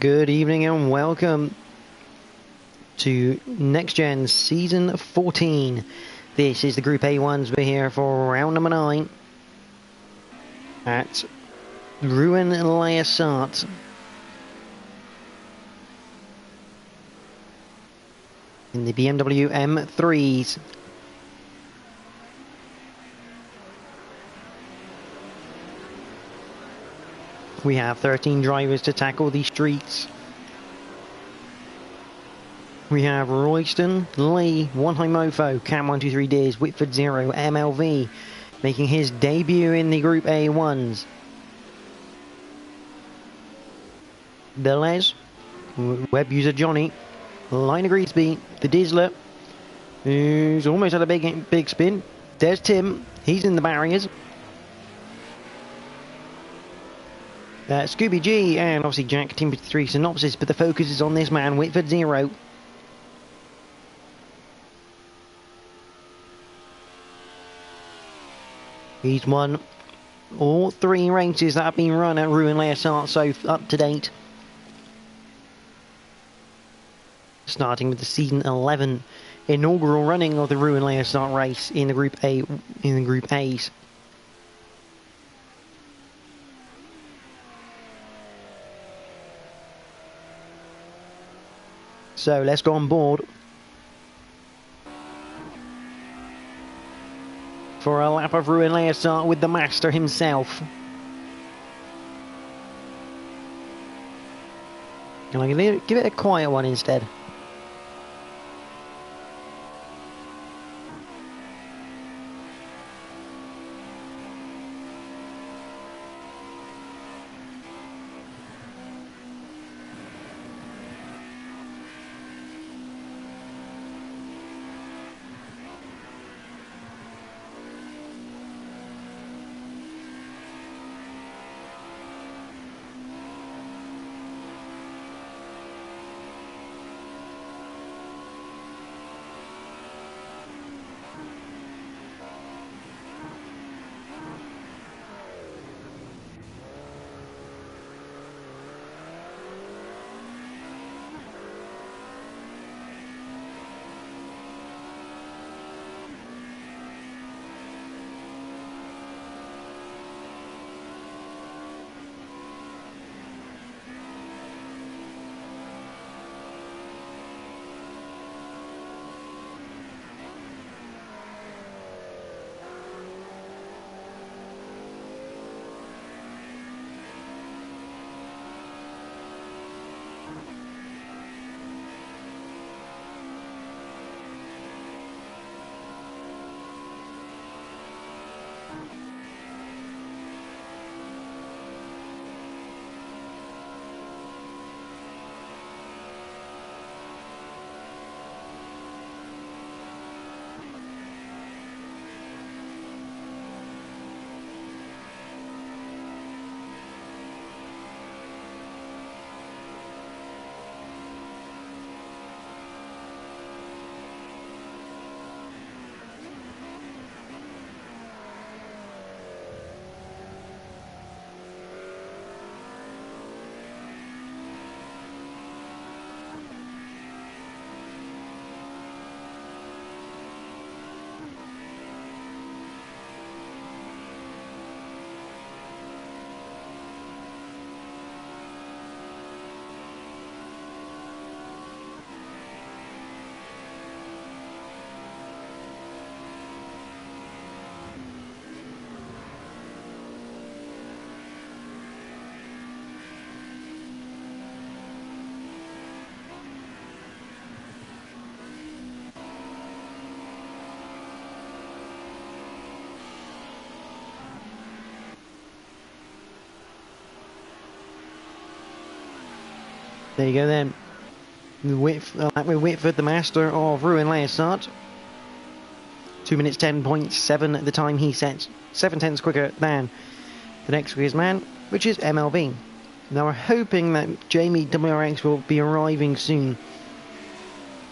Good evening and welcome to Next Gen Season 14. This is the Group A1s. We're here for round number 9 at Rouen Essarts. In the BMW M3s. We have 13 drivers to tackle the streets. We have Royston, Lee, One High Mofo, Cam123 Deers, Whitford 0, MLV, making his debut in the Group A1s. Delez, web user Johnny, Liner Greasby, the Dizzler, who's almost had a big spin. There's Tim, he's in the barriers. Scooby G and obviously Jack, Team 3 synopsis, but the focus is on this man, Whitford 0. He's won all 3 races that have been run at Rouen Essarts, so up to date. Starting with the season 11 inaugural running of the Rouen Essarts race in the Group A's. So let's go on board for a lap of Rouen Essarts with the master himself. And I'm going to give it a quiet one instead. There you go then. With Whitford, the master of Rouen Essarts. 2 minutes 10.7 at the time he sets. 7/10 quicker than the next quickest man, which is MLV. Now we're hoping that Jamie WRX will be arriving soon.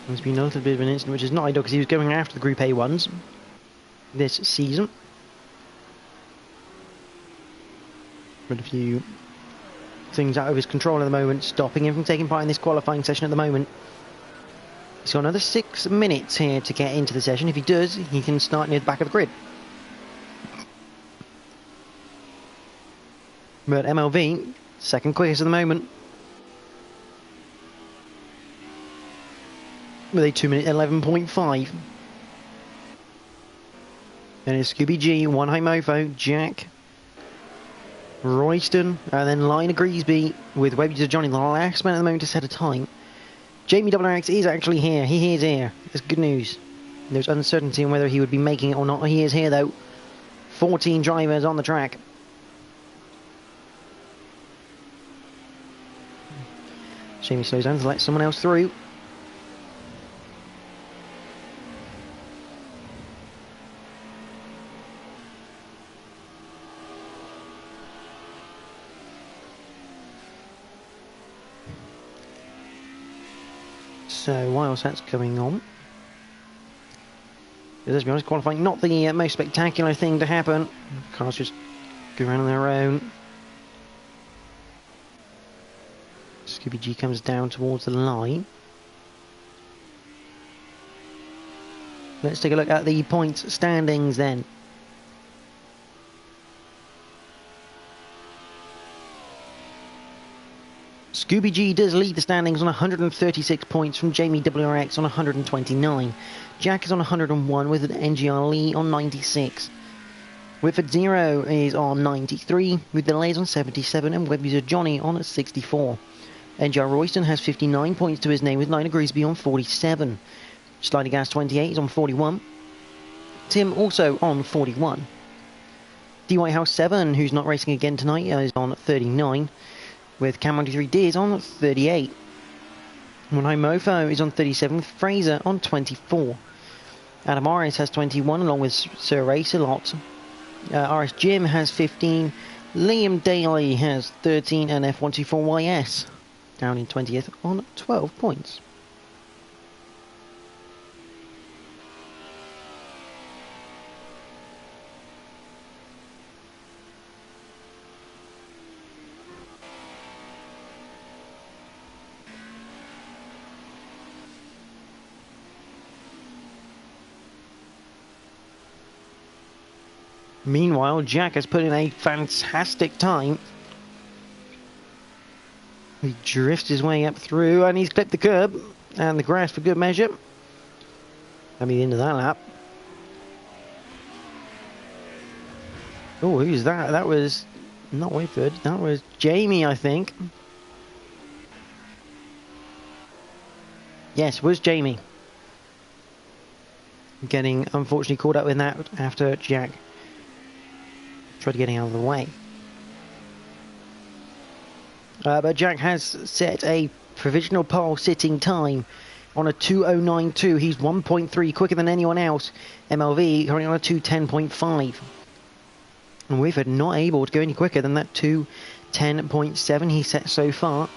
There's been a little bit of an incident which is not ideal because he was going after the Group A1s this season. But if you things out of his control at the moment, stopping him from taking part in this qualifying session at the moment. He's got another 6 minutes here to get into the session. If he does, he can start near the back of the grid. But MLV, second quickest at the moment, with a 2 minute 11.5. Then it's Scooby G, One High Mofo, Jack, Royston, and then Liner Greasby with Webby Johnny, the last man at the moment to set a time. Jamie WRX is actually here. He is here. That's good news. There's uncertainty on whether he would be making it or not. He is here though. 14 drivers on the track. Jamie slows down to let someone else through. So whilst that's going on, let's be honest, qualifying not the most spectacular thing to happen. Cars just go around on their own. Scooby G comes down towards the line. Let's take a look at the points standings then. Scooby G does lead the standings on 136 points from Jamie WRX on 129. Jack is on 101 with an NGR Lee on 96. Whitford Zero is on 93 with delays on 77 and Web User Johnny on 64. NGR Royston has 59 points to his name with Liner Greasby on 47. Sliding Gas 28 is on 41. Tim also on 41. D White House 7, who's not racing again tonight, is on 39. With Cam 93 Diz on 38. One High Mofo is on 37 with Fraser on 24. Adam RS has 21 along with Sir Race a lot. RS Jim has 15. Liam Daly has 13 and F124YS down in 20th on 12 points. Meanwhile, Jack has put in a fantastic time. He drifts his way up through and he's clipped the curb and the grass for good measure. That'll be the end of that lap. Oh, who's that? That was not Whitford. That was Jamie, I think. Yes, it was Jamie. Getting unfortunately caught up in that after Jack tried getting out of the way. But Jack has set a provisional pole sitting time on a 2:09.2. He's 1.3 quicker than anyone else. MLV currently on a 2:10.5. And Whitford not able to go any quicker than that 2:10.7 he set so far.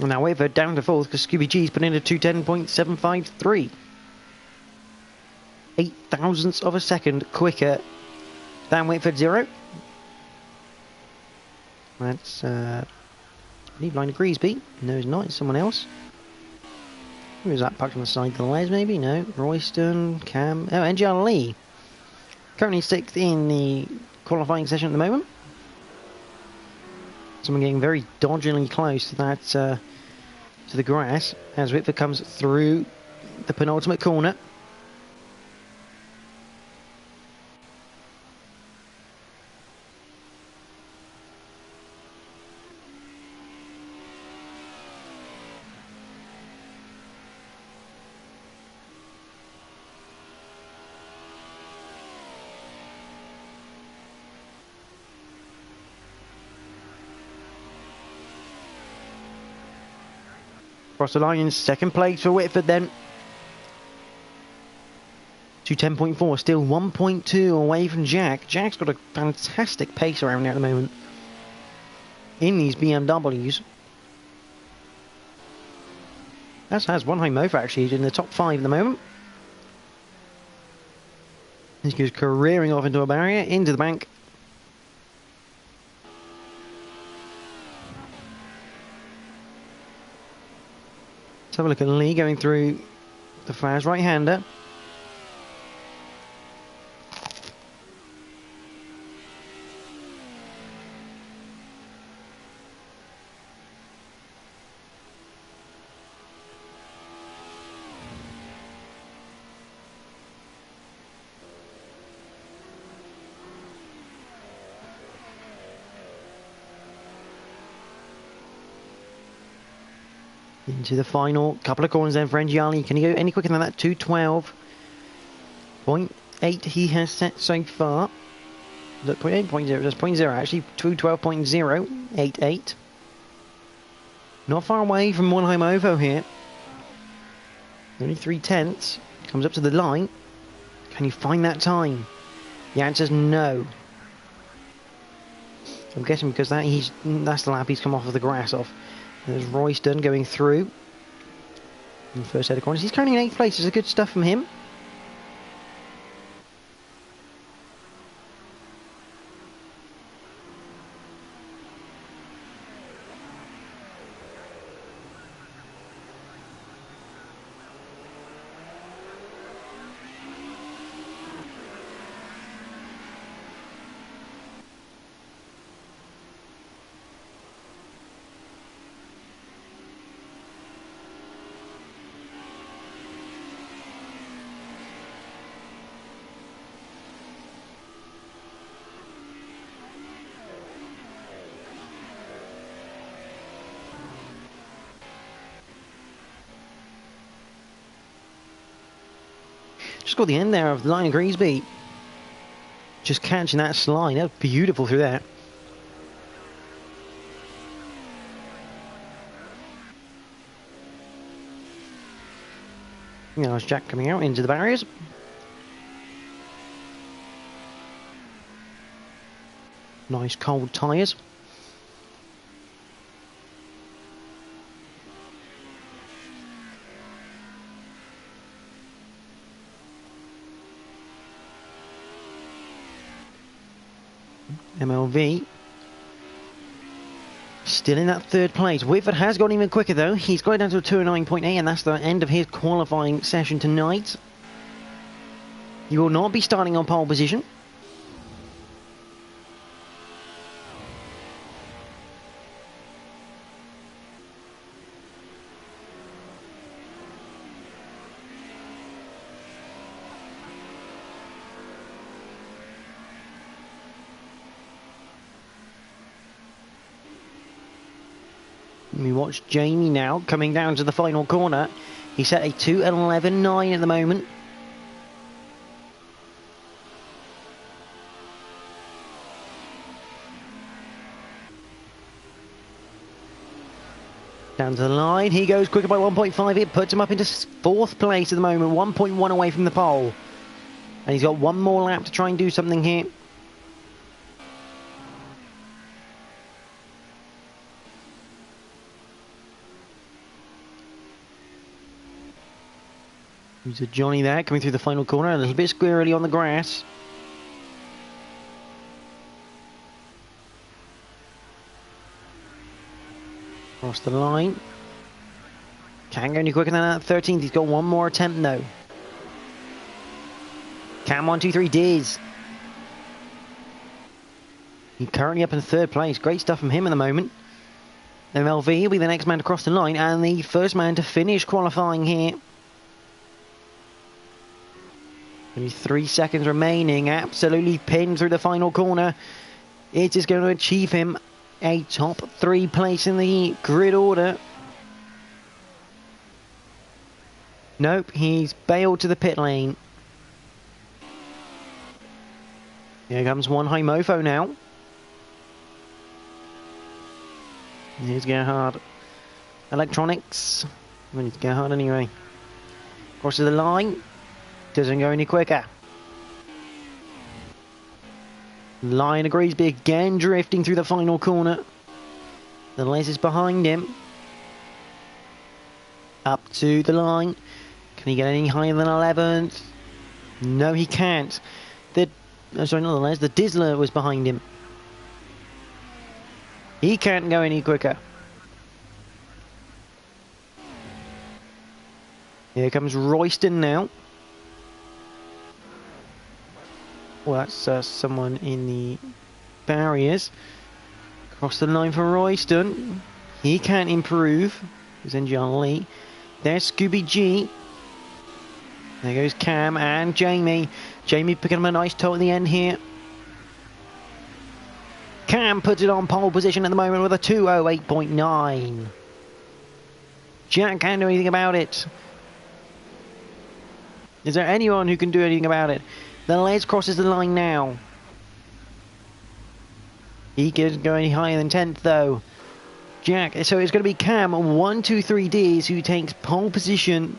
And now Whitford down to fourth because Scooby G's put in a 2:10.753. 8 thousandths of a second quicker than Whitford Zero. That's, I believe Liner Greasby. No, it's not. It's someone else. Who is that parked on the side of the Les, maybe? No. Royston, Cam. Oh, NGR Lee. Currently 6th in the qualifying session at the moment. Someone getting very dodgily close to that, to the grass as Whitford comes through the penultimate corner. Across the line in second place for Whitford then. to 10.4, still 1.2 away from Jack. Jack's got a fantastic pace around there at the moment in these BMWs. As has one high motor actually, he's in the top 5 at the moment. He goes careering off into a barrier, into the bank. Let's have a look at Lee going through the flash right-hander. Into the final couple of corners then for Engiali. Can he go any quicker than that? 212.8 he has set so far. Is that 0.8? That's 0.0 actually. 212.088. Not far away from one home ovo here. Only 3/10. Comes up to the line. Can you find that time? The answer's no. I'm guessing because that's the lap he's come off of the grass off. There's Royston going through in the first set of corners. He's currently in 8th place. It's good stuff from him. Just got the end there of the line of Greasby. Just catching that slide. That was beautiful through there. Now there's Jack coming out into the barriers. Nice cold tyres. MLV still in that 3rd place. Whitford has gone even quicker though. He's got it down to a 209.8 and that's the end of his qualifying session tonight. He will not be starting on pole position. We watch Jamie now coming down to the final corner. He's set a 2:11.9 at the moment. Down to the line, he goes quicker by 1.5. It puts him up into 4th place at the moment, 1.1 away from the pole. And he's got one more lap to try and do something here. There's a Johnny there coming through the final corner, a little bit squirrely on the grass. Across the line. Can't go any quicker than that 13th. He's got one more attempt though. Cam 1, 2, 3 Diz. He's currently up in 3rd place. Great stuff from him at the moment. MLV will be the next man to cross the line and the first man to finish qualifying here. Only 3 seconds remaining. Absolutely pinned through the final corner. It is going to achieve him a top 3 place in the grid order. Nope, he's bailed to the pit lane. Here comes one high mofo now. Here's Gerhard. Electronics. We need to Gerhard anyway. Crosses the line. Doesn't go any quicker. Lion agrees, but again drifting through the final corner. The Les is behind him. Up to the line. Can he get any higher than 11th? No, he can't. Sorry, not the Les. The Dizzler was behind him. He can't go any quicker. Here comes Royston now. Well, that's someone in the barriers. Across the line for Royston. He can't improve. There's John Lee. There's Scooby G. There goes Cam and Jamie. Jamie picking up a nice toe at the end here. Cam puts it on pole position at the moment with a 2:08.9. Jack can't do anything about it. Is there anyone who can do anything about it? The Les crosses the line now. He can't go any higher than 10th though. Jack, so it's going to be Cam 123Ds who takes pole position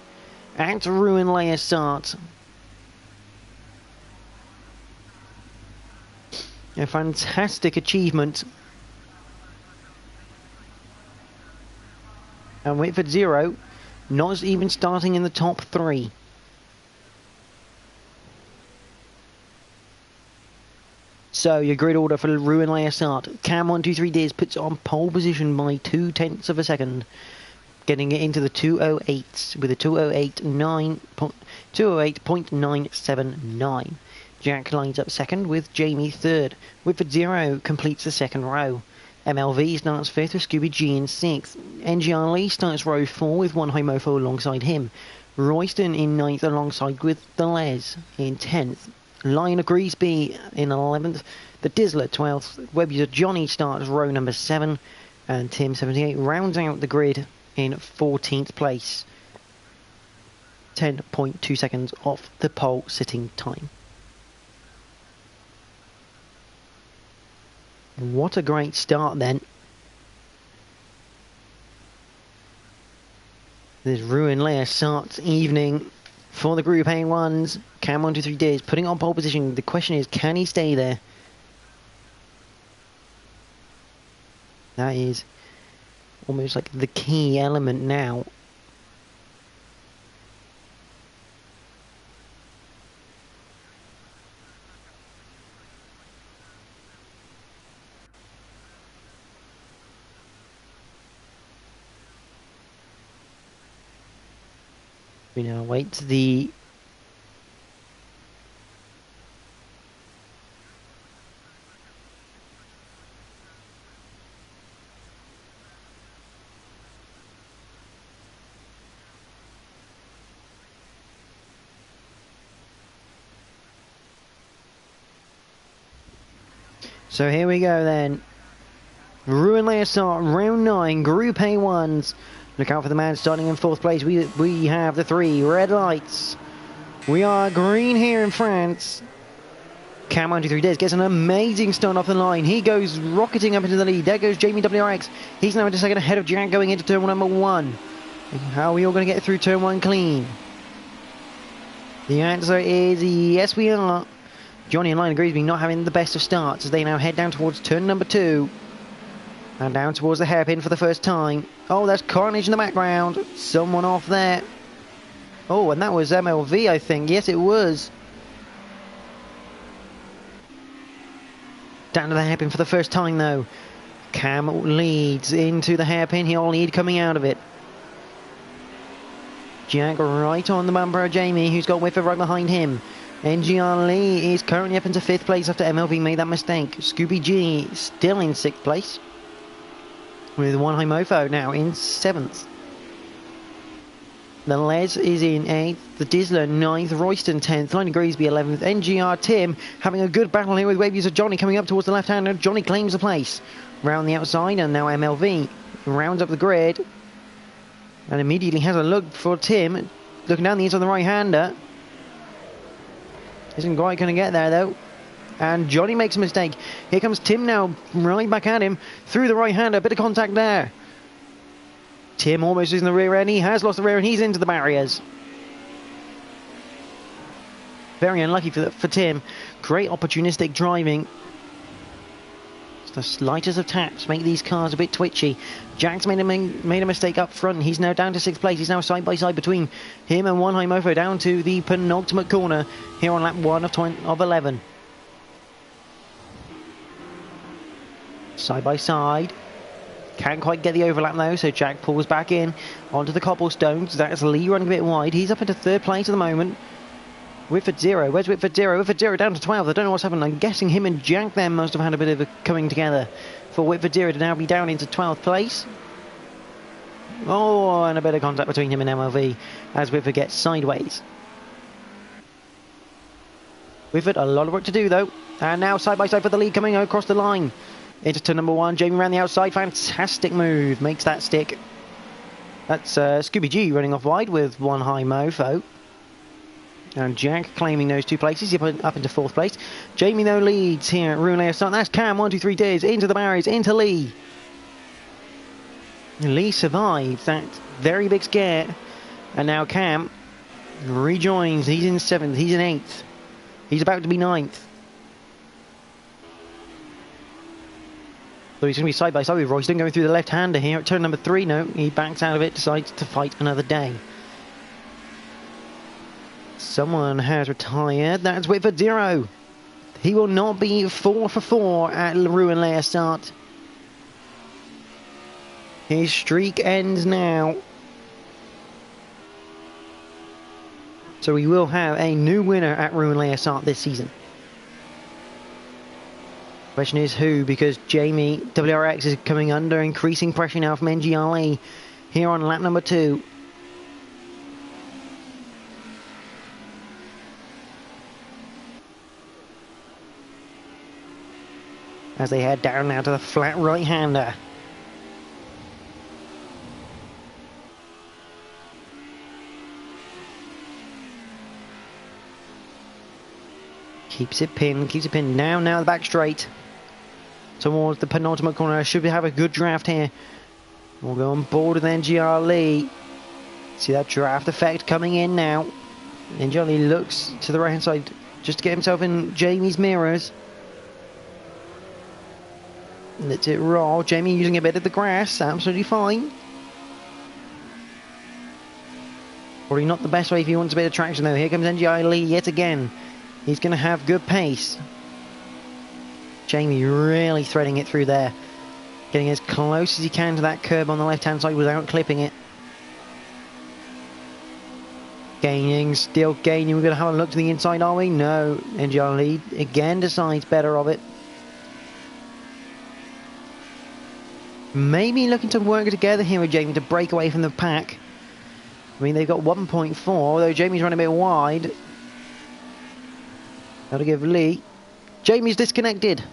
at Rouen Essarts. A fantastic achievement. And Whitford 0, not even starting in the top 3. So your grid order for Rouen Essarts. Cam 123Ds puts it on pole position by 0.2 of a second, getting it into the 2:08s with a 2:08.979. Jack lines up second with Jamie third. Whitford 0 completes the second row. MLV starts fifth with Scooby G in sixth. NGR Lee starts row 4 with one Homofo alongside him. Royston in ninth alongside with the Les in 10th. Lion of Greasby in 11th. The Dizzler 12th. Webuser Johnny starts row number 7. And Tim 78 rounds out the grid in 14th place. 10.2 seconds off the pole sitting time. What a great start then. This Rouen Essarts evening for the Group A1s. Cam 123Ds putting on pole position. The question is, can he stay there? That is almost like the key element now. We now wait the So here we go then. Rouen Essarts, round 9, Group A1s. Look out for the man starting in 4th place. We have the 3 red lights. We are green here in France. Cam 123Ds gets an amazing start off the line. He goes rocketing up into the lead. There goes Jamie WRX. He's now into second ahead of Jack going into turn number 1. How are we all going to get through turn 1 clean? The answer is yes, we are. Johnny and Lion agrees with me not having the best of starts as they now head down towards turn number 2. And down towards the hairpin for the first time. Oh, there's carnage in the background. Someone off there. Oh, and that was MLV, I think. Yes, it was. Down to the hairpin for the first time, though. Cam leads into the hairpin. He'll lead coming out of it. Jack right on the bumper of Jamie, who's got Whitford right behind him. NGR Lee is currently up into 5th place after MLV made that mistake. Scooby G still in 6th place. With one Homofo now in 7th. The Les is in 8th. The Dizzler 9th. Royston 10th. Lion Greasby 11th. NGR Tim having a good battle here with wave user Johnny coming up towards the left hander. Johnny claims the place. Round the outside and now MLV rounds up the grid. And immediately has a look for Tim. Looking down the inside of the right hander. Isn't quite going to get there though. And Johnny makes a mistake. Here comes Tim now, right back at him, through the right-hander, a bit of contact there. Tim almost losing the rear end, he has lost the rear end, he's into the barriers. Very unlucky for Tim. Great opportunistic driving. The slightest of taps make these cars a bit twitchy. Jack's made a mistake up front. He's now down to 6th place. He's now side by side between him and One High Mofo down to the penultimate corner here on lap 1 of 11. Side by side. Can't quite get the overlap though, so Jack pulls back in onto the cobblestones. That's Lee running a bit wide. He's up into 3rd place at the moment. Whitford 0. Where's Whitford 0? Whitford 0 down to 12. I don't know what's happened. I'm guessing him and Jack then must have had a bit of a coming together for Whitford 0 to now be down into 12th place. Oh, and a bit of contact between him and MLV as Whitford gets sideways. Whitford, a lot of work to do though. And now side by side for the lead coming across the line. Into turn number 1. Jamie around the outside. Fantastic move. Makes that stick. That's Scooby G running off wide with One High Mofo. And Jack claiming those 2 places. He's up into 4th place. Jamie though leads here at Rouen start. That's Cam. 1, 2, 3 days into the barriers. Into Lee. Lee survives that very big scare. And now Cam rejoins. He's in 7th. He's in 8th. He's about to be 9th. So he's going to be side by side with Royston going through the left-hander here at turn number 3. No, he backs out of it, decides to fight another day. Someone has retired. That's Whitford 0. He will not be 4 for 4 at Rouen start. His streak ends now. So we will have a new winner at Rouen start this season. Question is who, because Jamie WRX is coming under increasing pressure now from NGLE here on lap number 2. As they head down now to the flat right-hander. Keeps it pinned. Now the back straight. Towards the penultimate corner. Should have a good draft here. We'll go on board with NGR Lee. See that draft effect coming in now. NGR Lee looks to the right hand side just to get himself in Jamie's mirrors. Lets it roll. Jamie using a bit of the grass. Absolutely fine. Probably not the best way if he wants a bit of traction though. Here comes NGR Lee yet again. He's going to have good pace. Jamie really threading it through there. Getting as close as he can to that curb on the left-hand side without clipping it. Still gaining. We're going to have a look to the inside, are we? No. NGR Lee again decides better of it. Maybe looking to work together here with Jamie to break away from the pack. I mean, they've got 1.4, although Jamie's running a bit wide. That'll give Lee. Jamie's disconnected.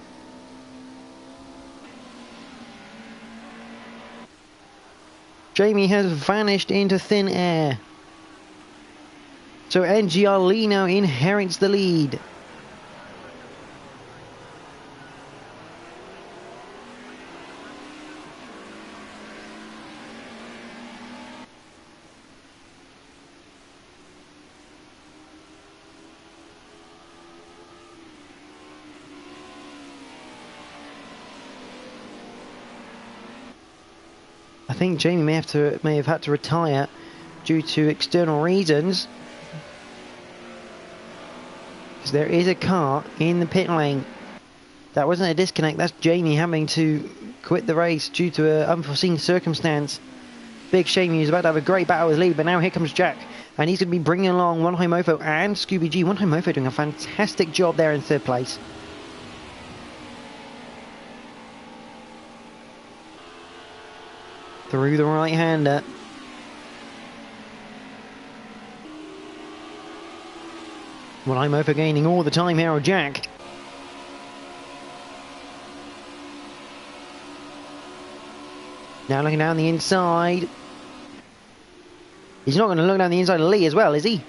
Jamie has vanished into thin air. So NGR Lee now inherits the lead. I think Jamie may have had to retire due to external reasons. Because there is a car in the pit lane. That wasn't a disconnect, that's Jamie having to quit the race due to an unforeseen circumstance. Big shame, he was about to have a great battle with Lee, but now here comes Jack. And he's going to be bringing along One High Mofo and Scooby G. One High Mofo doing a fantastic job there in 3rd place. Through the right-hander. Well, I'm over gaining all the time here on Jack. Now looking down the inside. He's not going to look down the inside of Lee as well, is he?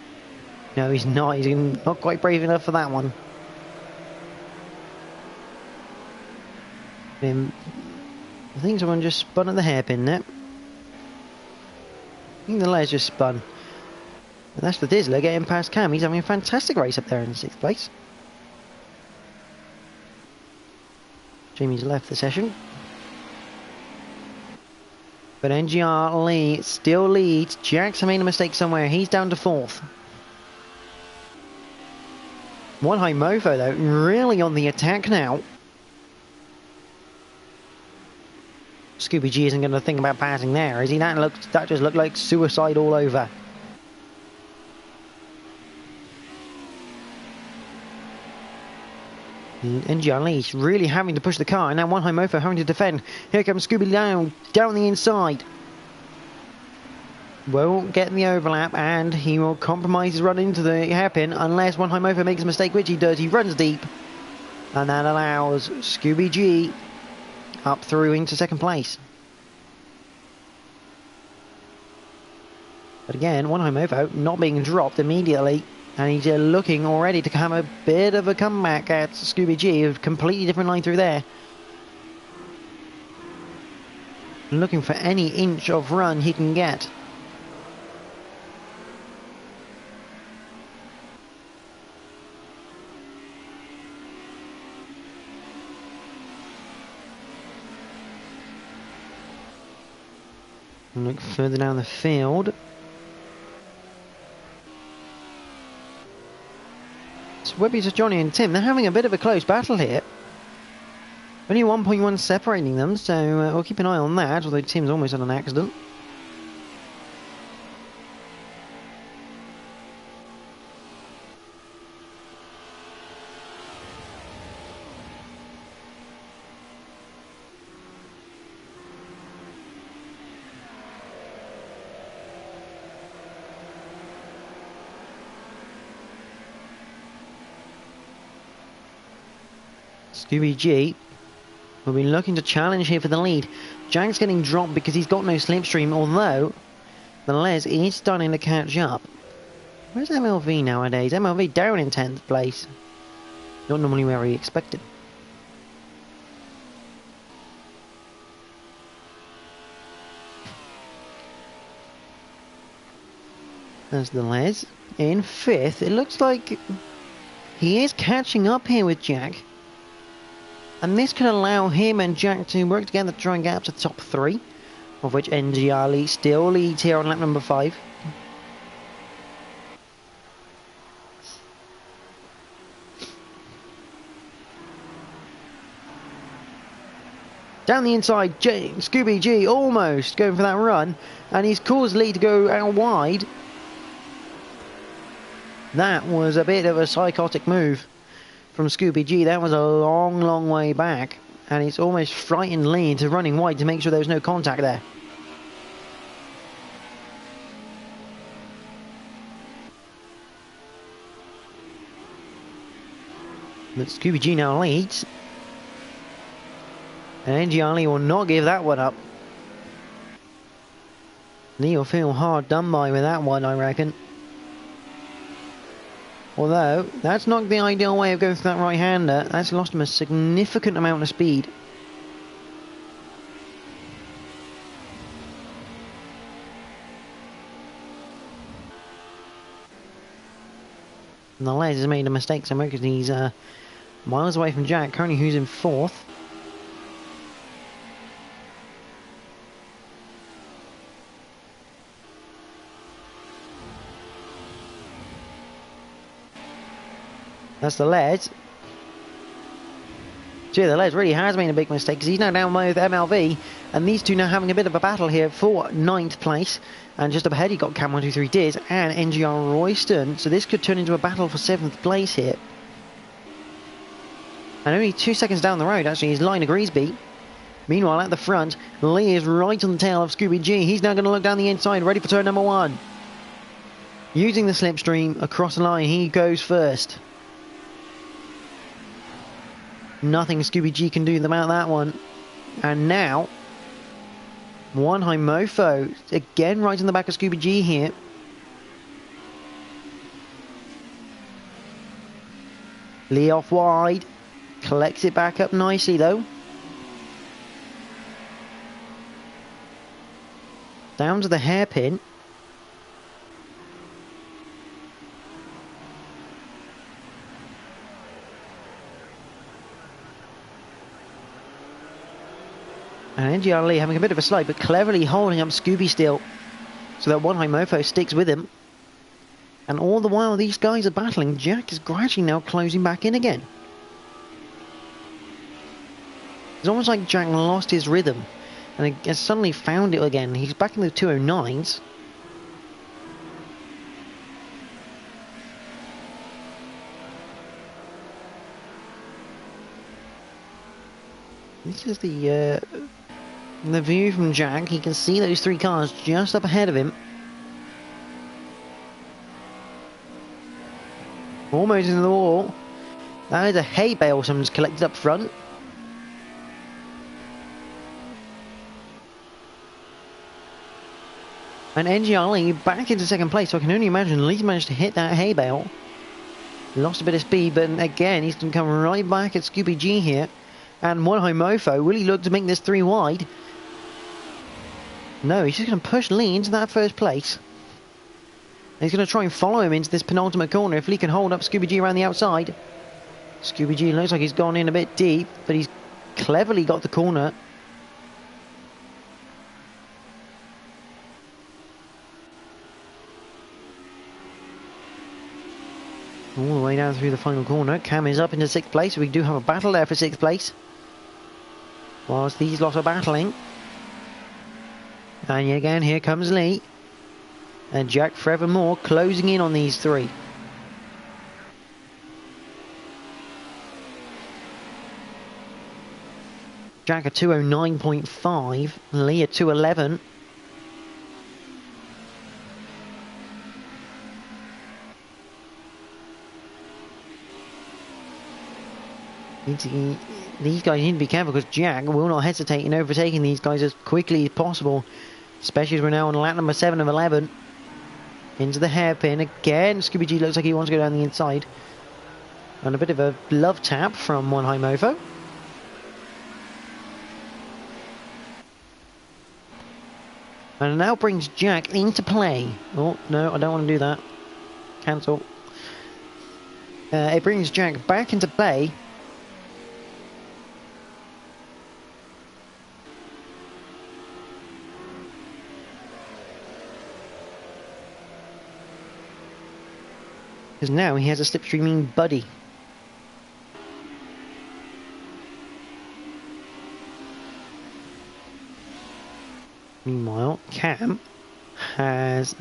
No, he's not. He's not quite brave enough for that one. I think someone just spun at the hairpin there. I think the ledge just spun. And that's the Dizzler getting past Cam. He's having a fantastic race up there in 6th place. Jamie's left the session. But NGR Lee still leads. Jackson made a mistake somewhere. He's down to 4th. One High Mofo, though, really on the attack now. Scooby G isn't going to think about passing there, is he? That just looked like suicide all over. And Lee's really having to push the car, and now One High Mofo having to defend. Here comes Scooby down the inside. Won't get the overlap, and he will compromise his run into the hairpin unless One High Mofo makes a mistake, which he does. He runs deep, and that allows Scooby G up through into 2nd place. But again, One High Mofo not being dropped immediately, and he's looking already to have a bit of a comeback at Scooby G. A completely different line through there. Looking for any inch of run he can get. Look further down the field. So Webby's Johnny and Tim, they're having a bit of a close battle here. Only 1.1 separating them, so we'll keep an eye on that, although Tim's almost had an accident. Scooby G will be looking to challenge here for the lead. Jack's getting dropped because he's got no slipstream, although the Les is starting to catch up. Where's MLV nowadays? MLV down in 10th place. Not normally where we expected. There's the Les in 5th. It looks like he is catching up here with Jack. And this could allow him and Jack to work together to try and get up to the top 3, of which NGR Lee still leads here on lap number 5. Down the inside, Scooby G almost going for that run, and he's caused Lee to go out wide. That was a bit of a psychotic move from Scooby G. That was a long, long way back, and it's almost frightened Lee into running wide to make sure there was no contact there. But Scooby G now leads, and NGR Lee will not give that one up. Lee will feel hard done by with that one, I reckon. Although, that's not the ideal way of going through that right-hander. That's lost him a significant amount of speed. And the Les has made a mistake somewhere because he's miles away from Jack, currently who's in 4th. That's the Les. Gee, the Les really has made a big mistake because he's now down with MLV, and these two now having a bit of a battle here for 9th place. And just up ahead, you got Cam 123 Diz and NGR Royston. So this could turn into a battle for 7th place here. And only 2 seconds down the road, actually, is Liner Greasby. Meanwhile, at the front, Lee is right on the tail of Scooby G. He's now going to look down the inside, ready for turn number 1. Using the slipstream across the line, he goes first. Nothing Scooby G can do about that one. And now, One High Mofo, again right in the back of Scooby G here. Lee off wide, collects it back up nicely though. Down to the hairpin. And NGR having a bit of a slide, but cleverly holding up Scooby still, so that one high mofo sticks with him. And all the while these guys are battling, Jack is gradually now closing back in again. It's almost like Jack lost his rhythm and has suddenly found it again. He's back in the 209s. This is the view from Jack. He can see those three cars just up ahead of him. Almost into the wall. That is a hay bale someone's collected up front. And NGR back into second place, so I can only imagine Lee's managed to hit that hay bale. Lost a bit of speed, but again, he's going to come right back at Scooby G here. And one high mofo, will he look to make this 3 wide? No, he's just going to push Lee into that first place. And he's going to try and follow him into this penultimate corner if Lee can hold up Scooby G around the outside. Scooby G looks like he's gone in a bit deep, but he's cleverly got the corner. All the way down through the final corner. Cam is up into 6th place. We do have a battle there for 6th place. Whilst these lots are battling. And yet again, here comes Lee. And Jack forevermore closing in on these three. Jack at 209.5. Lee at 211. These guys need to be careful because Jack will not hesitate in overtaking these guys as quickly as possible. Especially as we're now on lap number 7 of 11. Into the hairpin again. Scooby G looks like he wants to go down the inside. And a bit of a love tap from one high mofo. And it now brings Jack into play. Oh, no, I don't want to do that. Cancel. It brings Jack back into play. Because now he has a slipstreaming buddy. Meanwhile, Cam has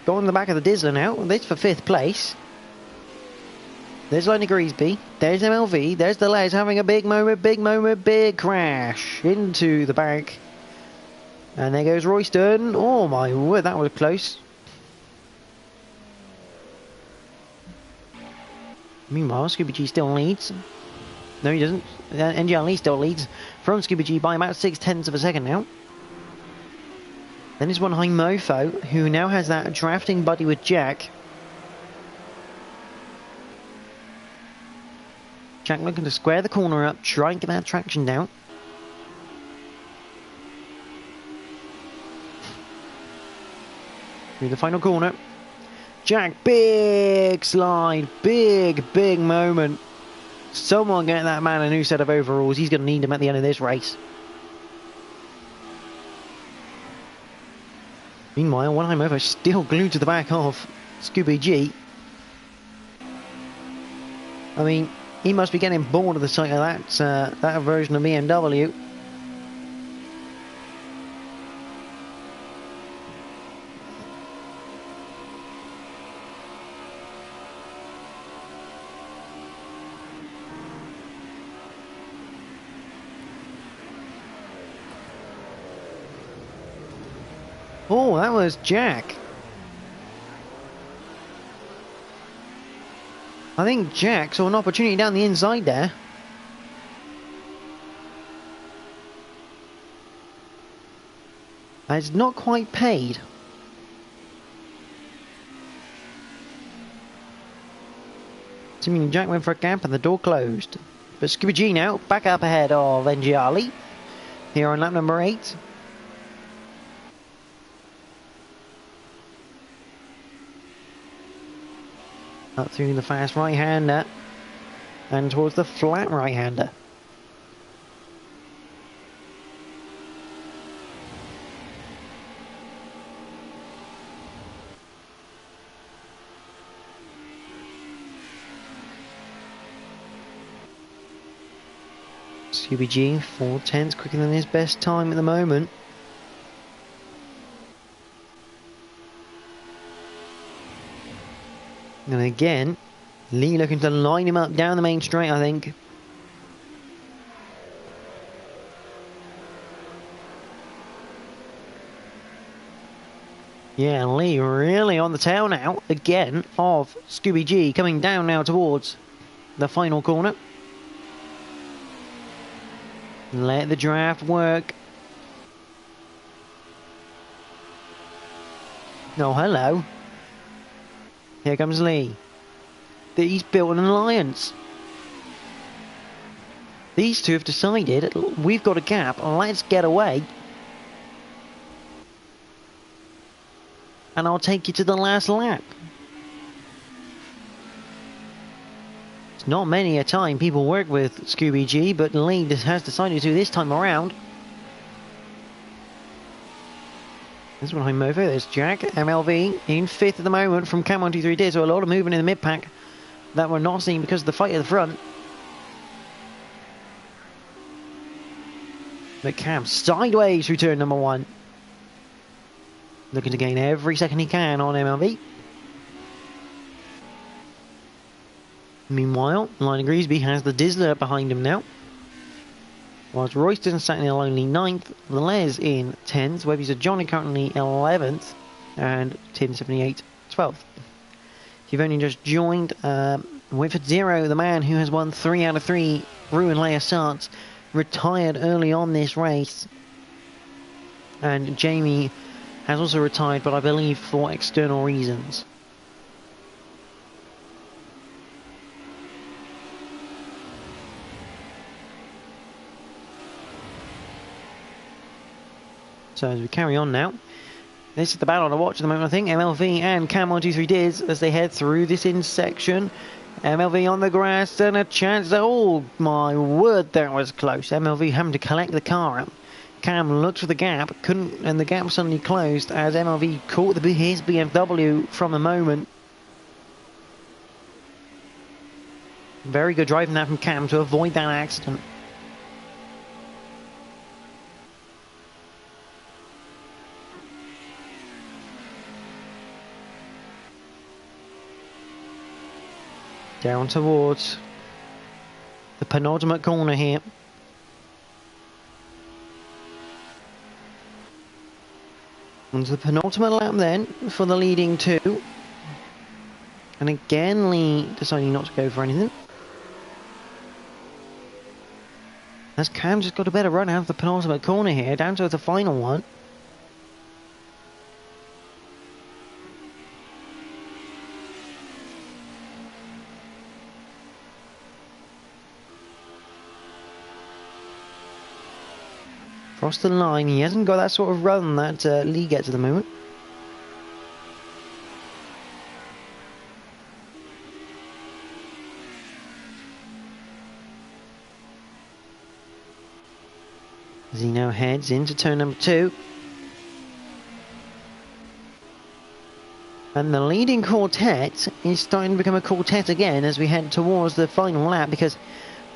gone to the back of the Dizzler now. This for 5th place. There's Lonnie Greasby. There's MLV. There's the Les having a big moment, big crash into the back. And there goes Royston. Oh my word, that was close. Meanwhile, Scooby G still leads. No, he doesn't. NGR still leads from Scooby G by about 0.6 of a second now. Then there's one high mofo who now has that drafting buddy with Jack. Jack looking to square the corner up, try and get that traction down. Through the final corner. Jack, big slide, big moment. Someone get that man a new set of overalls. He's going to need them at the end of this race. Meanwhile, one high mofo still glued to the back of Scooby G. I mean, he must be getting bored of the sight of that version of BMW. Oh, that was Jack. I think Jack saw an opportunity down the inside there. It's not quite paid. Assuming Jack went for a gap and the door closed. But Scooby G now back up ahead of NGR here on lap number 8. Up through the fast right-hander and towards the flat right-hander. Scooby G, 4/10 quicker than his best time at the moment. And again, Lee looking to line him up down the main straight, I think. Yeah, Lee really on the tail now, again, of Scooby G, coming down now towards the final corner. Let the draft work. Oh, hello. Here comes Lee. He's built an alliance. These two have decided, we've got a gap, let's get away. And I'll take you to the last lap. It's not many a time people work with Scooby G, but Lee has decided to this time around. This one, Mofo, there's Jack, MLV, in 5th at the moment from Cam 123D, so a lot of movement in the mid-pack that we're not seeing because of the fight at the front. But Cam sideways through turn number 1. Looking to gain every second he can on MLV. Meanwhile, Lionel Greasby has the Dizzler behind him now. Whilst Royston sat in a lonely 9th, Les in 10th, Webby's Johnny currently 11th, and Tim 78 12th. If you've only just joined, Whitford Zero, the man who has won 3 out of 3 Rouen Essarts, retired early on this race. And Jamie has also retired, but I believe for external reasons. So as we carry on now, this is the battle to watch at the moment, I think. MLV and Cam 123 Diz as they head through this intersection. MLV on the grass and a chance. Oh my word, that was close. MLV having to collect the car up. Cam looked for the gap, couldn't, and the gap suddenly closed as MLV caught his BMW from the moment. Very good driving that from Cam to avoid that accident. Down towards the penultimate corner here. Onto the penultimate lap then for the leading 2. And again Lee deciding not to go for anything. As Cam just got a better run out of the penultimate corner here, down to the final one. Across the line, he hasn't got that sort of run that Lee gets at the moment. As he now heads into turn number 2. And the leading quartet is starting to become a quartet again as we head towards the final lap, because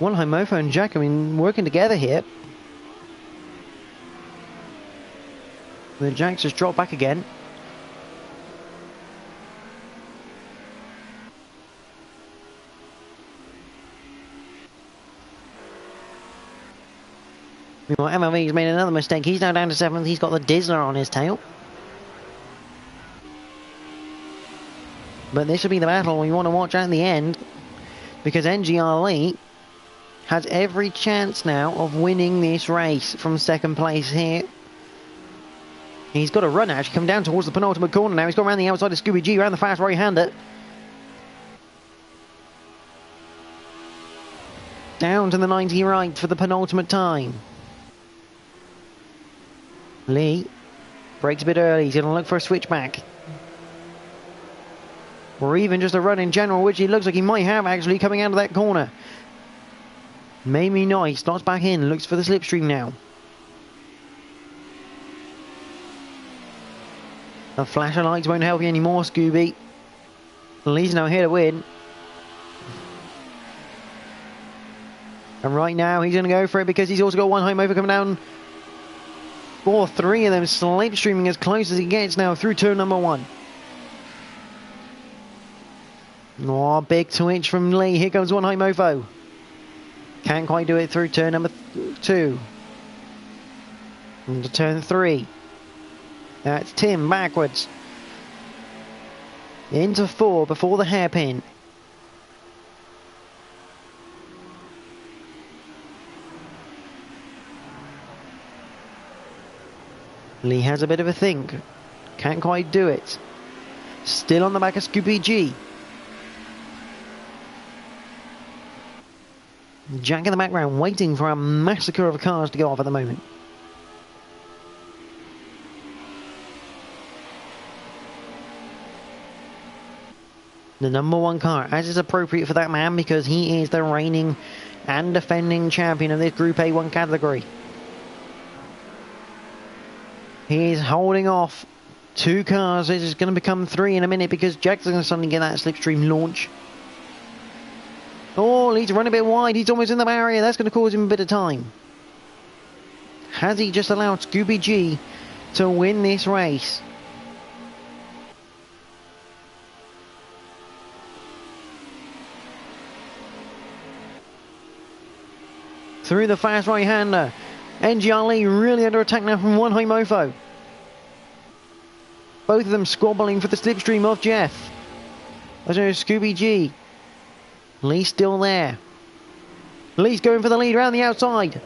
Wonheim, Mofo and Jack have been working together here. The Jacks just dropped back again. Meanwhile, MLV's made another mistake. He's now down to 7th. He's got the Dizzler on his tail. But this will be the battle we want to watch at the end, because NGR Lee has every chance now of winning this race from 2nd place here. He's got a run actually, come down towards the penultimate corner now. He's gone around the outside of Scooby G, around the fast right-hander. Down to the 90 right for the penultimate time. Lee breaks a bit early. He's going to look for a switchback. Or even just a run in general, which he looks like he might have actually coming out of that corner. Maybe not. He starts back in, looks for the slipstream now. The flash of lights won't help you anymore, Scooby. Lee's now here to win. And right now he's going to go for it because he's also got one home over coming down. 4-3 of them slipstreaming as close as he gets now through turn number 1. Oh, big twitch from Lee. Here comes one high mofo. Can't quite do it through turn number 2. Into turn 3. That's Tim backwards. Into 4 before the hairpin. Lee has a bit of a think. Can't quite do it. Still on the back of Scooby G. Jack in the background waiting for a massacre of cars to go off at the moment. The number 1 car, as is appropriate for that man because he is the reigning and defending champion of this Group A1 category. He is holding off 2 cars. This is going to become 3 in a minute because Jack's going to suddenly get that slipstream launch. Oh, he's running a bit wide. He's almost in the barrier. That's going to cause him a bit of time. Has he just allowed Scooby G to win this race? Through the fast right-hander. NGRL really under attack now from one high mofo. Both of them squabbling for the slipstream of Jeff. As there's Scooby G. Lee still there. Lee's going for the lead around the outside.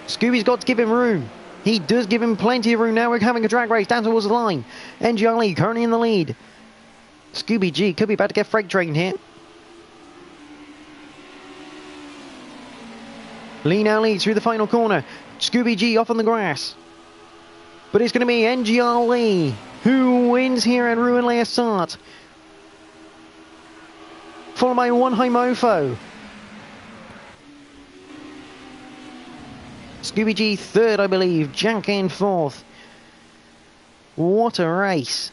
Scooby's got to give him room. He does give him plenty of room. Now we're having a drag race down towards the line. NGRL currently in the lead. Scooby G could be about to get freight trained here. Lee now leads through the final corner. Scooby G off on the grass. But it's going to be NGRL who wins here at Rouen Les Essarts. Followed by one high mofo. Scooby G third, I believe. Jack in fourth. What a race.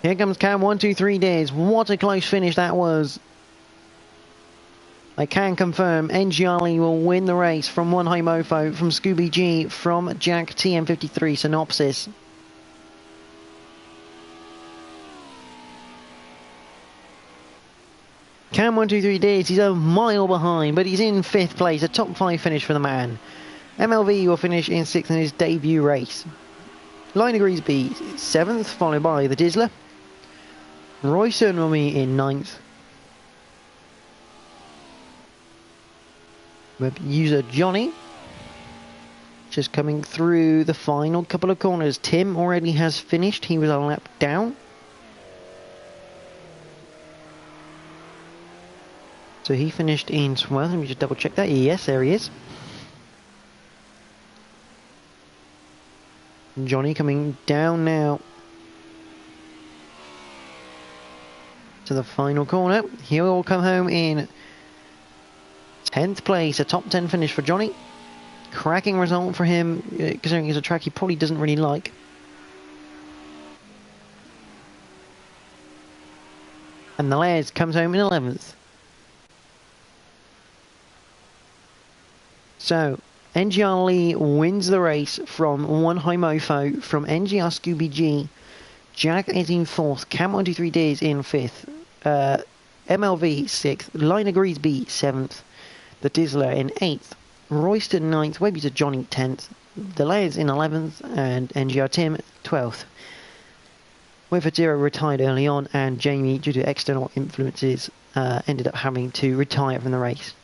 Here comes Cam 123 days. What a close finish that was. I can confirm NGRL will win the race from one high mofo, from Scooby G, from Jack TM53 synopsis. Cam 123 days, he's a mile behind, but he's in 5th place, a top 5 finish for the man. MLV will finish in 6th in his debut race. Line agrees be 7th, followed by the Dizzler. Royston will be in 9th. Web user Johnny just coming through the final couple of corners. Tim already has finished. He was a lap down. So he finished in 12th. Let me just double check that. Yes, there he is. Johnny coming down now to the final corner. He will come home in 10th place, a top 10 finish for Johnny. Cracking result for him, considering it's a track he probably doesn't really like. And the Les comes home in 11th. So, NGRL wins the race from one high mofo, from NGR Scooby G. Jack is in 4th, Cam 123 days in 5th, MLV 6th, Line agrees B 7th, the Dizzler in 8th, Royston 9th, Webby to Johnny 10th, the Les in 11th, and NGR Tim 12th. Weather Zero retired early on, and Jamie, due to external influences, ended up having to retire from the race.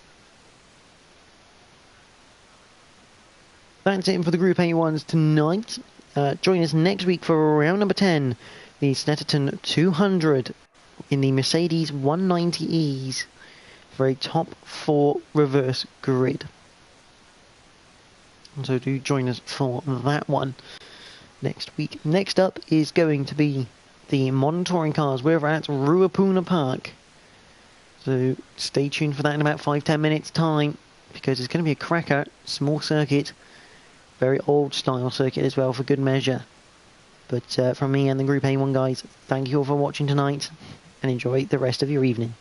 That's it for the Group A1s tonight. Join us next week for round number 10, the Snetterton 200 in the Mercedes 190Es for a top 4 reverse grid. So do join us for that one next week. Next up is going to be the modern touring cars. We're at Ruapuna Park. So stay tuned for that in about 5-10 minutes time, because it's going to be a cracker, small circuit. Very old style circuit as well, for good measure. But from me and the Group A1 guys, thank you all for watching tonight, and enjoy the rest of your evening.